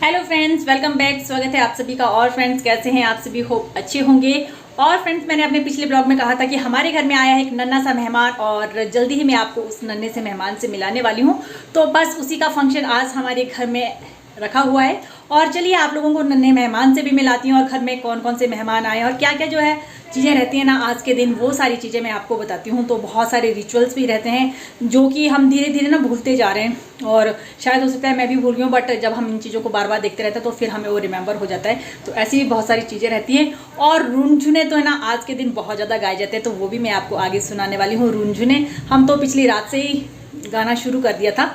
Hello friends, welcome back. स्वागत है आप सभी का। और फ्रेंड्स, कैसे हैं आप सभी? होप अच्छे होंगे। और फ्रेंड्स, मैंने अपने पिछले ब्लॉग में कहा था कि हमारे घर में आया है एक नन्हा सा मेहमान और जल्दी ही मैं आपको उस नन्हे से मेहमान से मिलाने वाली हूँ। तो बस उसी का फंक्शन आज हमारे घर में रखा हुआ है। और चलिए आप लोगों को नन्हे मेहमान से भी मिलाती हूँ और घर में कौन कौन से मेहमान आए और क्या क्या जो है चीज़ें रहती हैं ना आज के दिन, वो सारी चीज़ें मैं आपको बताती हूँ। तो बहुत सारे रिचुअल्स भी रहते हैं जो कि हम धीरे धीरे ना भूलते जा रहे हैं और शायद हो सकता है मैं भी भूल गई हूँ, बट जब हम इन चीज़ों को बार बार देखते रहते हैं तो फिर हमें वो रिमेंबर हो जाता है। तो ऐसी भी बहुत सारी चीज़ें रहती हैं। और रूंझुने तो है ना आज के दिन बहुत ज़्यादा गाए जाते हैं, तो वो भी मैं आपको आगे सुनाने वाली हूँ। रूंझुने हम तो पिछली रात से ही गाना शुरू कर दिया था।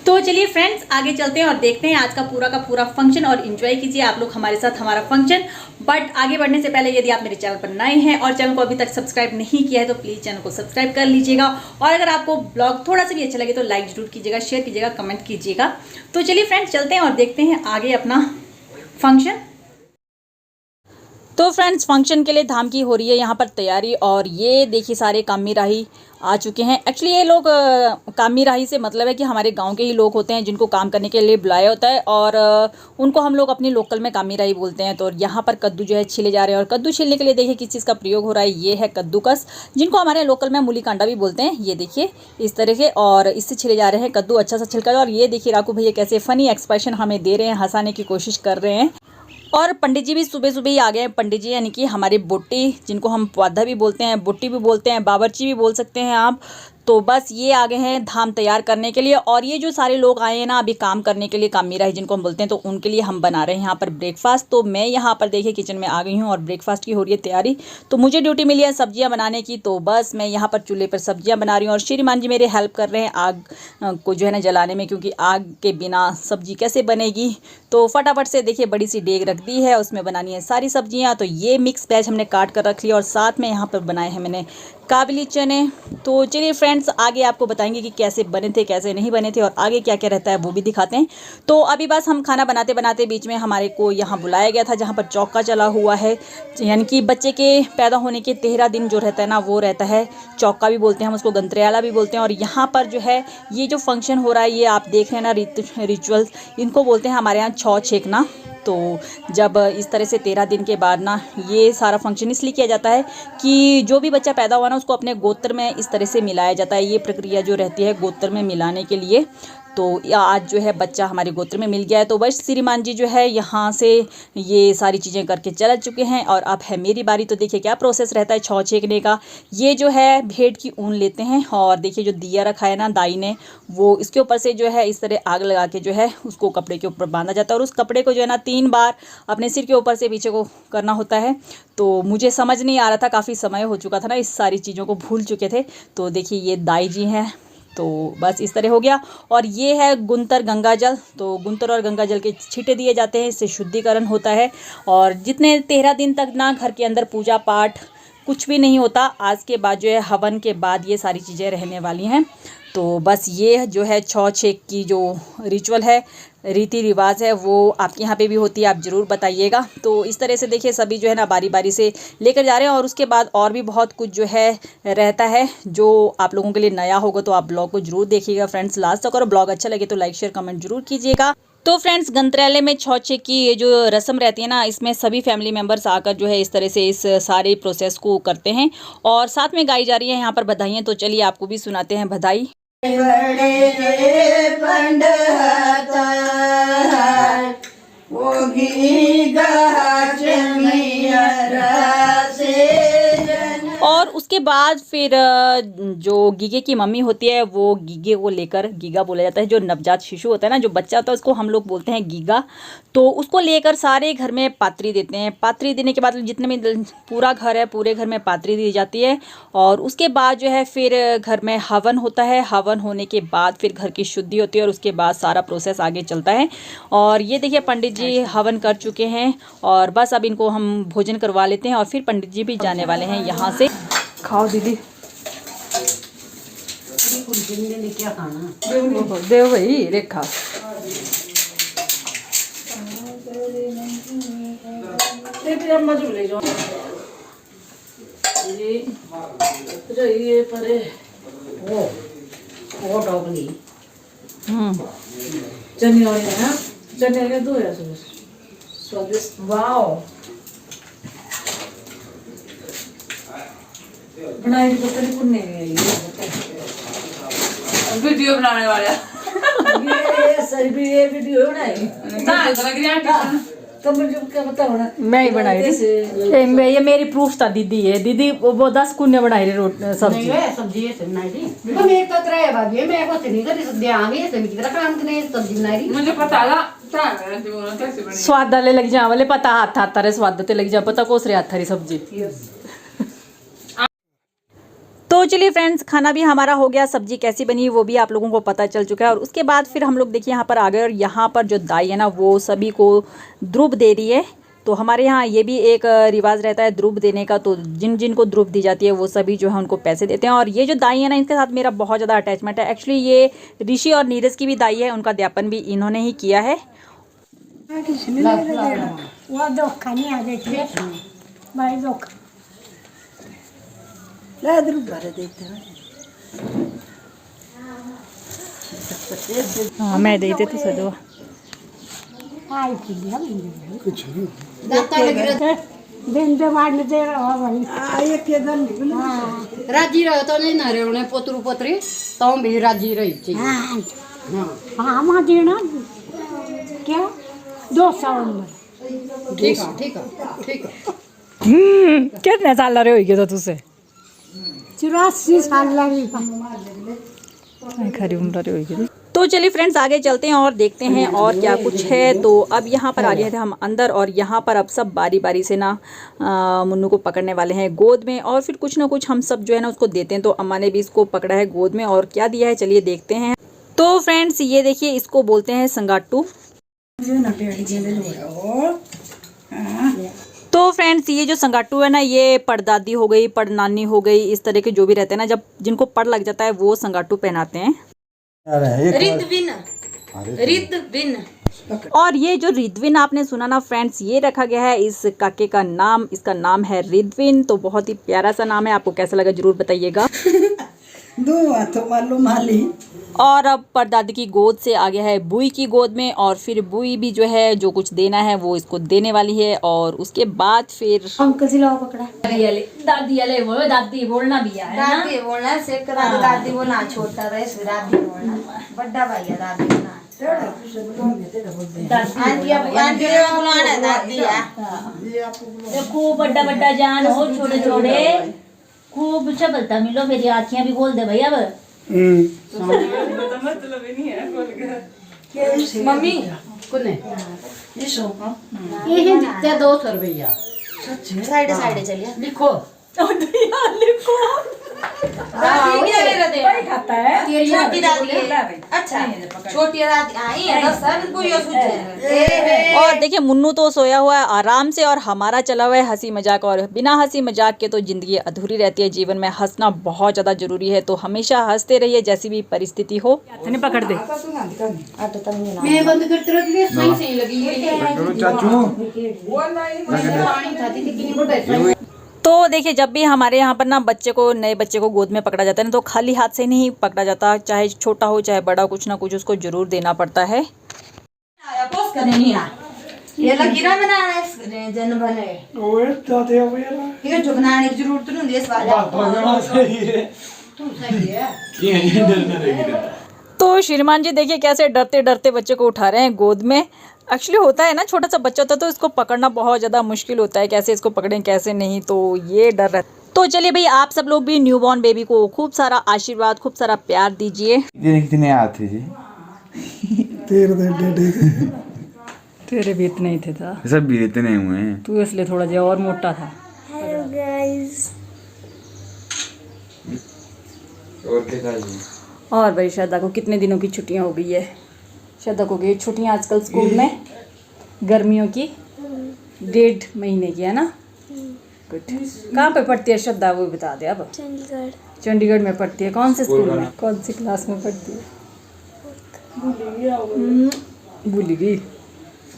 तो चलिए फ्रेंड्स, आगे चलते हैं और देखते हैं आज का पूरा फंक्शन और एंजॉय कीजिए आप लोग हमारे साथ हमारा फंक्शन। बट आगे बढ़ने से पहले यदि आप मेरे चैनल पर नए हैं और चैनल को अभी तक सब्सक्राइब नहीं किया है तो प्लीज़ चैनल को सब्सक्राइब कर लीजिएगा। और अगर आपको ब्लॉग थोड़ा सा भी अच्छा लगे तो लाइक जरूर कीजिएगा, शेयर कीजिएगा, कमेंट कीजिएगा। तो चलिए फ्रेंड्स, चलते हैं और देखते हैं आगे अपना फंक्शन। तो फ्रेंड्स, फंक्शन के लिए धाम की हो रही है यहाँ पर तैयारी। और ये देखिए सारे कामी राही आ चुके हैं। एक्चुअली ये लोग कामी राही से मतलब है कि हमारे गांव के ही लोग होते हैं जिनको काम करने के लिए बुलाया होता है और उनको हम लोग अपनी लोकल में कामी राही बोलते हैं। तो यहाँ पर कद्दू जो है छीले जा रहे हैं और कद्दू छीलने के लिए देखिए किस चीज़ का प्रयोग हो रहा है। ये है कद्दूकस, जिनको हमारे लोकल में मूली कांडा भी बोलते हैं। ये देखिए इस तरह के, और इससे छिले जा रहे हैं कद्दू अच्छा सा छिलका। और ये देखिए राकू भैया कैसे फनी एक्सप्रेशन हमें दे रहे हैं, हंसाने की कोशिश कर रहे हैं। और पंडित जी भी सुबह सुबह ही आ गए हैं। पंडित जी यानी कि हमारे बुट्टी, जिनको हम पौधा भी बोलते हैं, बुट्टी भी बोलते हैं, बावर्ची भी बोल सकते हैं आप। तो बस ये आ गए हैं धाम तैयार करने के लिए। और ये जो सारे लोग आए हैं ना अभी काम करने के लिए, कामी राही जिनको हम बोलते हैं, तो उनके लिए हम बना रहे हैं यहाँ पर ब्रेकफास्ट। तो मैं यहाँ पर देखिए किचन में आ गई हूँ और ब्रेकफास्ट की हो रही है तैयारी। तो मुझे ड्यूटी मिली है सब्जियाँ बनाने की, तो बस मैं यहाँ पर चूल्हे पर सब्जियाँ बना रही हूँ और श्रीमान जी मेरे हेल्प कर रहे हैं आग को जो है ना जलाने में, क्योंकि आग के बिना सब्जी कैसे बनेगी। तो फटाफट से देखिए बड़ी सी डेग रख दी है, उसमें बनानी है सारी सब्जियां। तो ये मिक्स वेज हमने काट कर रख लिया और साथ में यहाँ पर बनाए हैं मैंने काबुली चने। तो चलिए फ्रेंड्स, आगे आपको बताएंगे कि कैसे बने थे कैसे नहीं बने थे और आगे क्या क्या रहता है वो भी दिखाते हैं। तो अभी बस हम खाना बनाते बनाते बीच में हमारे को यहाँ बुलाया गया था जहाँ पर चौका चला हुआ है, यानी कि बच्चे के पैदा होने के 13 दिन जो रहता है ना वो रहता है चौका भी बोलते हैं हम उसको, गंतरेला भी बोलते हैं। और यहाँ पर जो है ये जो फंक्शन हो रहा है ये आप देख रहे हैं ना रिचुअल्स, इनको बोलते हैं हमारे यहाँ छौ छेकना। तो जब इस तरह से 13 दिन के बाद ना ये सारा फंक्शन इसलिए किया जाता है कि जो भी बच्चा पैदा हुआ ना उसको अपने गोत्र में इस तरह से मिलाया जाता है। ये प्रक्रिया जो रहती है गोत्र में मिलाने के लिए। तो आज जो है बच्चा हमारे गोत्र में मिल गया है। तो बस श्रीमान जी जो है यहाँ से ये सारी चीज़ें करके चल चुके हैं और अब है मेरी बारी। तो देखिए क्या प्रोसेस रहता है छौ छेकने का। ये जो है भेड़ की ऊन लेते हैं और देखिए जो दिया रखा है ना दाई ने, वो इसके ऊपर से जो है इस तरह आग लगा के जो है उसको कपड़े के ऊपर बांधा जाता है और उस कपड़े को जो है ना 3 बार अपने सिर के ऊपर से पीछे को करना होता है। तो मुझे समझ नहीं आ रहा था, काफ़ी समय हो चुका था ना, इस सारी चीज़ों को भूल चुके थे। तो देखिए ये दाई जी हैं। तो बस इस तरह हो गया। और ये है गुंतर गंगा जल। तो गुंतर और गंगा जल के छींटे दिए जाते हैं, इससे शुद्धिकरण होता है। और जितने 13 दिन तक ना घर के अंदर पूजा पाठ कुछ भी नहीं होता, आज के बाद जो है हवन के बाद ये सारी चीज़ें रहने वाली हैं। तो बस ये जो है छौ छेक की जो रिचुअल है, रीति रिवाज है, वो आपके यहाँ पे भी होती है, आप ज़रूर बताइएगा। तो इस तरह से देखिए सभी जो है ना बारी बारी से लेकर जा रहे हैं और उसके बाद और भी बहुत कुछ जो है रहता है जो आप लोगों के लिए नया होगा। तो आप ब्लॉग को जरूर देखिएगा फ्रेंड्स लास्ट तक, और ब्लॉग अच्छा लगे तो लाइक शेयर कमेंट जरूर कीजिएगा। तो फ्रेंड्स, गंतरैले में छौ छेक की ये जो रस्म रहती है ना, इसमें सभी फैमिली मेम्बर्स आकर जो है इस तरह से इस सारे प्रोसेस को करते हैं और साथ में गाई जा रही है यहाँ पर बधाइयाँ। तो चलिए आपको भी सुनाते हैं बधाई। और उसके बाद फिर जो गीगे की मम्मी होती है वो गीगे को लेकर, गीगा बोला जाता है जो नवजात शिशु होता है ना, जो बच्चा होता है उसको हम लोग बोलते हैं गीगा। तो उसको लेकर सारे घर में पात्री देते हैं। पात्री देने के बाद जितने में पूरा घर है पूरे घर में पात्री दी जाती है। और उसके बाद जो है फिर घर में हवन होता है। हवन होने के बाद फिर घर की शुद्धि होती है और उसके बाद सारा प्रोसेस आगे चलता है। और ये देखिए पंडित जी हवन कर चुके हैं और बस अब इनको हम भोजन करवा लेते हैं और फिर पंडित जी भी जाने वाले हैं यहाँ से। खाओ दीदी, क्या खाना देव भाई रेखा। ये परे वो डॉगली चनी और है चने के दो या स्वादिष्ट। वाओ, बनाई तो पता नहीं कौन नहीं वीडियो बनाने वाला ये सर भी ये वीडियो बनाई कमर जो क्या बताओ ना मैं ही बनाई थी। ये मेरी प्रूफ था दीदी है, दीदी वो 10 कुन्ने बनाई रही रोटी सब्जी। नहीं सब्जी ऐसे बनाई थी तो मैं तो कराया भाभी मैं को नहीं कर सकती आगे ऐसे की तरह काम करने सब्जी बनाई रही मुझे पता था कैसे बनी स्वाद डाले लग जा वाले पता हाथ हाथ तारे स्वाद ते लग जा पता कोसरे हाथ थारी सब्जी। तो चलिए फ्रेंड्स, खाना भी हमारा हो गया, सब्जी कैसी बनी वो भी आप लोगों को पता चल चुका है। और उसके बाद फिर हम लोग देखिए यहाँ पर आ गए और यहाँ पर जो दाई है ना वो सभी को द्रुप दे रही है। तो हमारे यहाँ ये भी एक रिवाज रहता है द्रुप देने का, तो जिन जिन को द्रुप दी जाती है वो सभी जो है उनको पैसे देते हैं। और ये जो दाई है ना इनके साथ मेरा बहुत ज़्यादा अटैचमेंट है। एक्चुअली ये ऋषि और नीरज की भी दाई है, उनका अध्यापन भी इन्होंने ही किया है। हाँ मैं देते तो सदो राजी रहो तो नहीं ना रे पोतरू पोतरी तो भी राजी रही थी। हाँ देना क्या 200 ठीक है ठीक है ठीक है। कितने साल रहे होगी तो तुझसे 84 साल लगी खरी उम्र रही होगी। तो चलिए फ्रेंड्स आगे चलते हैं और देखते हैं और क्या कुछ है। तो अब यहाँ पर आ गए थे हम अंदर और यहाँ पर अब सब बारी बारी से ना मुन्नू को पकड़ने वाले हैं गोद में और फिर कुछ ना कुछ हम सब जो है ना उसको देते हैं। तो अम्मा ने भी इसको पकड़ा है गोद में और क्या दिया है चलिए देखते हैं। तो फ्रेंड्स ये देखिए इसको बोलते हैं संगाटू। तो फ्रेंड्स ये जो संगाटू है ना ये पड़दादी हो गई पड़नानी हो गई इस तरह के जो भी रहते हैं ना जब जिनको पड़ लग जाता है वो संगाटू पहनाते हैं। रिद्विन और ये जो रिद्विन आपने सुना ना फ्रेंड्स ये रखा गया है इस काके का नाम, इसका नाम है रिद्विन। तो बहुत ही प्यारा सा नाम है, आपको कैसा लगा जरूर बताइएगा। और अब परदादी की गोद से आ गया है बुई की गोद में और फिर बुई भी जो है जो कुछ देना है वो इसको देने वाली है। और उसके बाद फिर अंकल जी लाओ पकड़ा दादी वाले बोलो, दादी बोलना भी है ना? दादी बोलना से दादी बोलना छोटा रहे दादी बोलना बड़ा भाई है दादी बोलना खूब बड़ा बड़ा जान हो छोटे छोटे खूब चबलता मिलो मेरी आँखियां भी खोल दे भैया अब। मतलब ही नहीं है मम्मी कुने ये दिखता 200 रुपया साइड साइड चलिए लिखो लिखो दादी क्या ले रहे थे खाता है छोटी दादी अच्छा छोटी दादी आई है दस साल को ये सोचे। और देखिए मुन्नू तो सोया हुआ है आराम से और हमारा चला हुआ है हंसी मजाक। और बिना हंसी मजाक के तो जिंदगी अधूरी रहती है, जीवन में हंसना बहुत ज़्यादा जरूरी है। तो हमेशा हंसते रहिए जैसी भी परिस्थिति हो। पकड़ दे मैं बंद करते रखी सही सही लगी है चाचू पानी खाती थी किनी को। तो देखिए जब भी हमारे यहाँ पर ना बच्चे को नए बच्चे को गोद में पकड़ा जाता है ना तो खाली हाथ से नहीं पकड़ा जाता, चाहे छोटा हो चाहे बड़ा, कुछ ना कुछ उसको जरूर देना पड़ता है। ये लकीरा बनाना जन बने ओए ताते हो यार ये जो बनाने की जरूरत नहीं देश वाला तू सही है। तो श्रीमान जी देखिए कैसे डरते डरते बच्चे को उठा रहे हैं गोद में। एक्चुअली होता है ना छोटा सा बच्चा होता है तो इसको पकड़ना बहुत ज़्यादा मुश्किल होता है, कैसे इसको पकड़ें कैसे नहीं, तो ये डर रहता है। तो चलिए भाई आप सब लोग भी न्यू बॉर्न बेबी को खूब सारा आशीर्वाद खूब सारा प्यार दीजिए। कितने आते जी तेरे भी इतने ही थे था, सब भी इतने हुए हैं, तू इसलिए थोड़ा जो और मोटा था। हेलो गाइस और क्या चाहिए? और भाई श्रद्धा को कितने दिनों की छुट्टियां हो गई है। श्रद्धा को गई छुट्टियां आजकल स्कूल में गर्मियों की 1.5 महीने की है ना। गुड। कहाँ पे पढ़ती है श्रद्धा वो बता दे अब। चंडीगढ़ में पढ़ती है। कौन से स्कूल में, कौन सी क्लास में पढ़ती है? भूल गई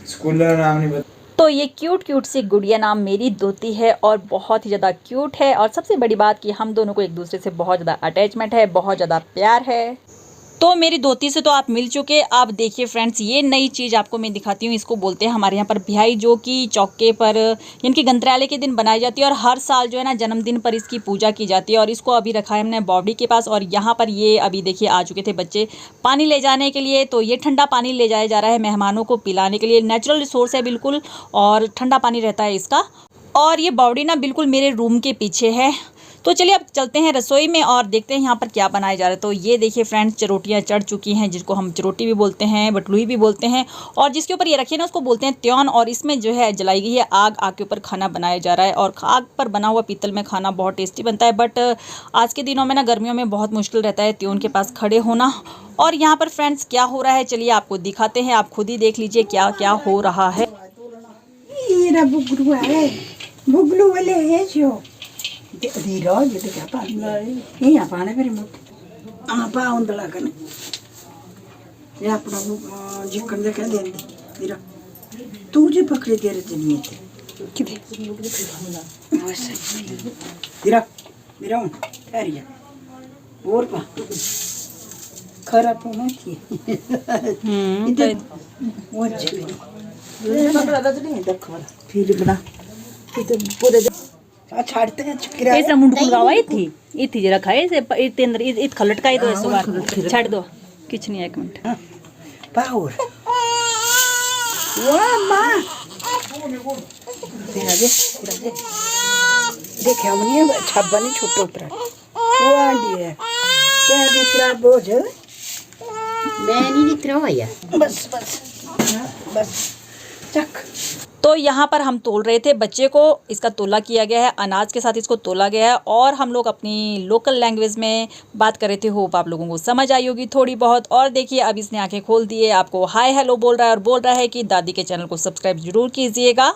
स्कूल का नाम नहीं पता। तो ये क्यूट क्यूट सी गुड़िया नाम मेरी दोती है और बहुत ही ज़्यादा क्यूट है। और सबसे बड़ी बात कि हम दोनों को एक दूसरे से बहुत ज़्यादा अटैचमेंट है, बहुत ज़्यादा प्यार है। तो मेरी दोती से तो आप मिल चुके। अब देखिए फ्रेंड्स, ये नई चीज़ आपको मैं दिखाती हूँ। इसको बोलते हैं हमारे यहाँ पर बिहाई, जो कि चौके पर इनकी गंतराले के दिन बनाई जाती है और हर साल जो है ना जन्मदिन पर इसकी पूजा की जाती है। और इसको अभी रखा है हमने बॉडी के पास। और यहाँ पर ये अभी देखिए आ चुके थे बच्चे पानी ले जाने के लिए। तो ये ठंडा पानी ले जाया जा रहा है मेहमानों को पिलाने के लिए। नेचुरल रिसोर्स है बिल्कुल, और ठंडा पानी रहता है इसका। और ये बॉडी ना बिल्कुल मेरे रूम के पीछे है। तो चलिए अब चलते हैं रसोई में और देखते हैं यहाँ पर क्या बनाया जा रहा है। तो ये देखिए फ्रेंड्स, चरोटियाँ चढ़ चुकी हैं, जिसको हम चरोटी भी बोलते हैं, बटलुई भी बोलते हैं। और जिसके ऊपर ये रखी है ना, उसको बोलते हैं त्योन। और इसमें जो है जलाई गई है आग। आग के ऊपर खाना बनाया जा रहा है। और आग पर बना हुआ पीतल में खाना बहुत टेस्टी बनता है। बट आज के दिनों में ना, गर्मियों में बहुत मुश्किल रहता है त्योन के पास खड़े होना। और यहाँ पर फ्रेंड्स क्या हो रहा है, चलिए आपको दिखाते हैं। आप खुद ही देख लीजिए क्या क्या हो रहा है। बुगलू वाले है जो धीरो ये तो क्या पानी ये यहाँ पाने मेरे मुँह हाँ पा उंदला करने ये अपना वो जिक्कन देखा दे धीरो तू जो पकड़े दे रहे नहीं थे किधर धीरो धीरो ठहरिया और पा खरा पहुँच थी इधर वो चली पकड़ा रजनी देखो फिर बना इधर पूरे छाड़ते हैं चुकरा ऐसा मुंड खुलगावा इथी जरा खाए से इतने अंदर इत खलट का तो ऐसा बार छाड़ दो कुछ नहीं। एक मिनट पावर वाह मां देखे हमने छब्बा नहीं छोटो उतरा वो आंडी है क्या दूसरा बोझ मैं नहीं निकरा भैया बस बस बस चक। तो यहाँ पर हम तोल रहे थे बच्चे को। इसका तोला किया गया है, अनाज के साथ इसको तोला गया है। और हम लोग अपनी लोकल लैंग्वेज में बात कर रहे थे। होप आप लोगों को समझ आई होगी थोड़ी बहुत। और देखिए अब इसने आंखें खोल दी है, आपको हाय हेलो बोल रहा है और बोल रहा है कि दादी के चैनल को सब्सक्राइब जरूर कीजिएगा।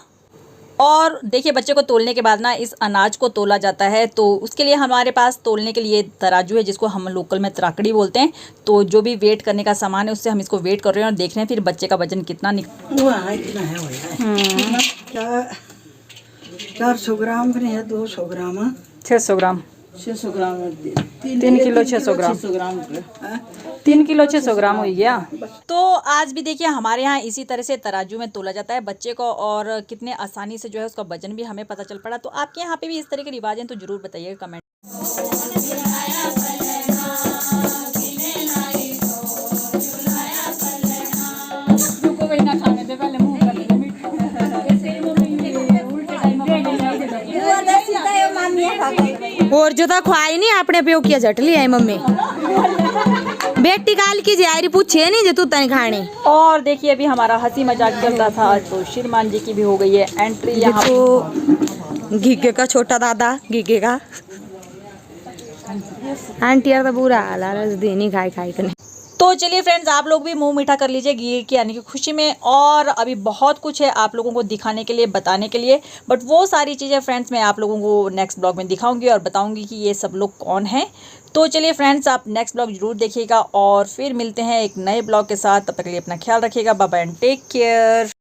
और देखिए बच्चे को तोलने के बाद ना इस अनाज को तोला जाता है। तो उसके लिए हमारे पास तोलने के लिए तराजू है, जिसको हम लोकल में तराकड़ी बोलते हैं। तो जो भी वेट करने का सामान है उससे हम इसको वेट कर रहे हैं और देख रहे हैं फिर बच्चे का वजन कितना इतना है 400 ग्राम का नहीं है 200 ग्राम 600 ग्राम 600 ग्राम 3 किलो 600 ग्राम 3 किलो 600 ग्राम हो गया। तो आज भी देखिए हमारे यहाँ इसी तरह से तराजू में तोला जाता है बच्चे को। और कितने आसानी से जो है उसका वजन भी हमें पता चल पड़ा। तो आपके यहाँ पे भी इस तरह के रिवाज हैं तो जरूर बताइएगा कमेंट। और जो था ख्वाई नहीं आपने प्यो किया झट लिया है मम्मी बेटी काल की जायरी पूछे नहीं जो तू तन खाने। और देखिए अभी हमारा हंसी मजाक चल रहा था। तो श्रीमान जी की भी हो गई है एंट्री यहाँ तो घिगे का छोटा दादा घिगे का आंटी यार तो बुरा हाल है देनी खाई खाई करने। तो चलिए फ्रेंड्स, आप लोग भी मुंह मीठा कर लीजिए घी के आने की खुशी में। और अभी बहुत कुछ है आप लोगों को दिखाने के लिए, बताने के लिए। बट वो सारी चीज़ें फ्रेंड्स मैं आप लोगों को नेक्स्ट ब्लॉग में दिखाऊंगी और बताऊंगी कि ये सब लोग कौन हैं। तो चलिए फ्रेंड्स, आप नेक्स्ट ब्लॉग जरूर देखिएगा और फिर मिलते हैं एक नए ब्लॉग के साथ। तब तक के लिए अपना ख्याल रखिएगा। Bye bye and take care.